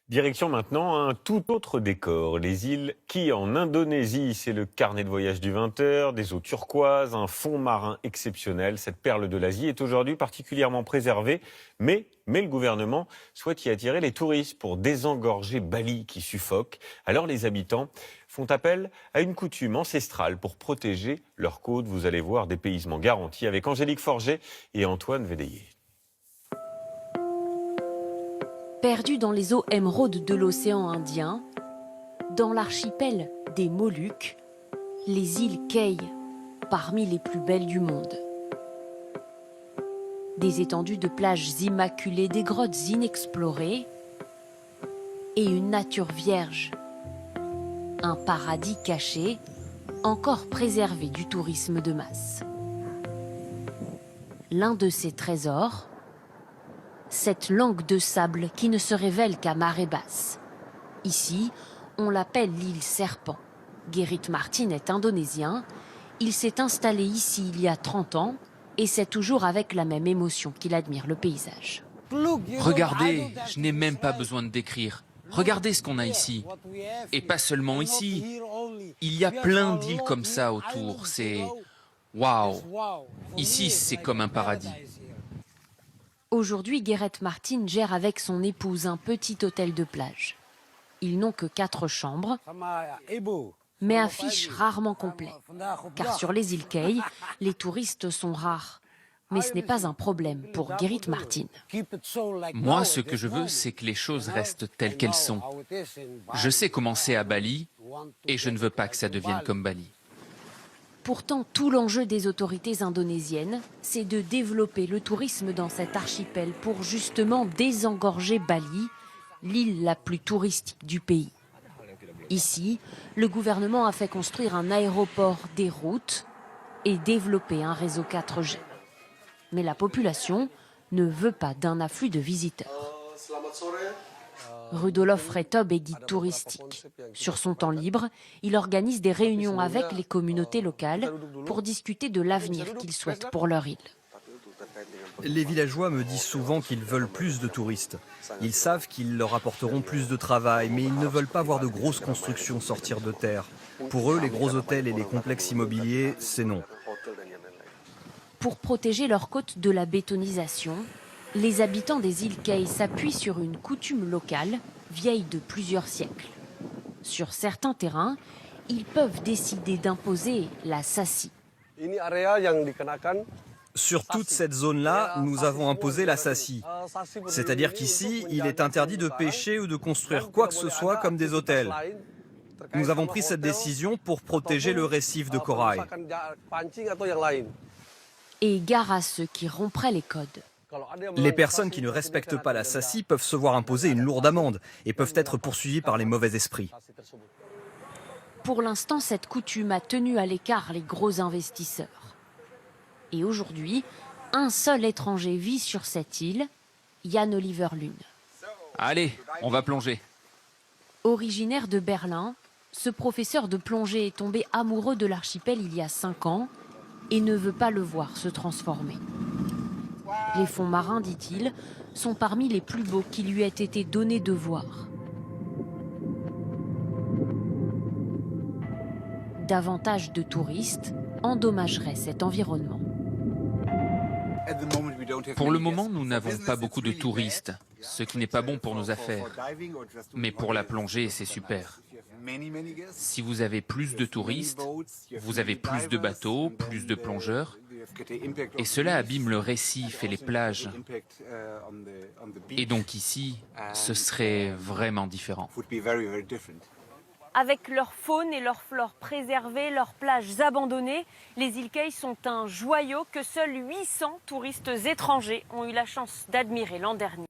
Direction maintenant un tout autre décor, les îles Ki en Indonésie. C'est le carnet de voyage du 20h, des eaux turquoises, un fond marin exceptionnel. Cette perle de l'Asie est aujourd'hui particulièrement préservée, mais le gouvernement souhaite y attirer les touristes pour désengorger Bali qui suffoque. Alors les habitants font appel à une coutume ancestrale pour protéger leurs côtes. Vous allez voir, dépaysement garanti avec Angélique Forget et Antoine Védéier. Perdu dans les eaux émeraudes de l'océan Indien, dans l'archipel des Moluques, les îles Kei, parmi les plus belles du monde. Des étendues de plages immaculées, des grottes inexplorées et une nature vierge. Un paradis caché, encore préservé du tourisme de masse. L'un de ces trésors, cette langue de sable qui ne se révèle qu'à marée basse. Ici, on l'appelle l'île Serpent. Gerrit Martin est indonésien. Il s'est installé ici il y a 30 ans et c'est toujours avec la même émotion qu'il admire le paysage. Regardez, je n'ai même pas besoin de décrire. Regardez ce qu'on a ici. Et pas seulement ici. Il y a plein d'îles comme ça autour. C'est... waouh! Ici, c'est comme un paradis. Aujourd'hui, Gerrit Martin gère avec son épouse un petit hôtel de plage. Ils n'ont que 4 chambres, mais affiche rarement complet. Car sur les îles Kei, les touristes sont rares. Mais ce n'est pas un problème pour Gerrit Martin. Moi, ce que je veux, c'est que les choses restent telles qu'elles sont. Je sais comment c'est à Bali, et je ne veux pas que ça devienne comme Bali. Pourtant, tout l'enjeu des autorités indonésiennes, c'est de développer le tourisme dans cet archipel pour justement désengorger Bali, l'île la plus touristique du pays. Ici, le gouvernement a fait construire un aéroport, des routes et développer un réseau 4G. Mais la population ne veut pas d'un afflux de visiteurs. Rudolf Retob est guide touristique. Sur son temps libre, il organise des réunions avec les communautés locales pour discuter de l'avenir qu'ils souhaitent pour leur île. Les villageois me disent souvent qu'ils veulent plus de touristes. Ils savent qu'ils leur apporteront plus de travail, mais ils ne veulent pas voir de grosses constructions sortir de terre. Pour eux, les gros hôtels et les complexes immobiliers, c'est non. Pour protéger leurs côtes de la bétonisation, les habitants des îles Kei s'appuient sur une coutume locale, vieille de plusieurs siècles. Sur certains terrains, ils peuvent décider d'imposer la sassi. Sur toute cette zone-là, nous avons imposé la sassi. C'est-à-dire qu'ici, il est interdit de pêcher ou de construire quoi que ce soit comme des hôtels. Nous avons pris cette décision pour protéger le récif de corail. Et gare à ceux qui rompraient les codes. Les personnes qui ne respectent pas la sassi peuvent se voir imposer une lourde amende et peuvent être poursuivies par les mauvais esprits. Pour l'instant, cette coutume a tenu à l'écart les gros investisseurs. Et aujourd'hui, un seul étranger vit sur cette île, Jan Oliver Lune. Allez, on va plonger. Originaire de Berlin, ce professeur de plongée est tombé amoureux de l'archipel il y a 5 ans et ne veut pas le voir se transformer. Les fonds marins, dit-il, sont parmi les plus beaux qui lui aient été donnés de voir. Davantage de touristes endommageraient cet environnement. Pour le moment, nous n'avons pas beaucoup de touristes, ce qui n'est pas bon pour nos affaires. Mais pour la plongée, c'est super. Si vous avez plus de touristes, vous avez plus de bateaux, plus de plongeurs, et cela abîme le récif et les plages. Et donc ici, ce serait vraiment différent. Avec leur faune et leur flore préservées, leurs plages abandonnées, les îles Kei sont un joyau que seuls 800 touristes étrangers ont eu la chance d'admirer l'an dernier.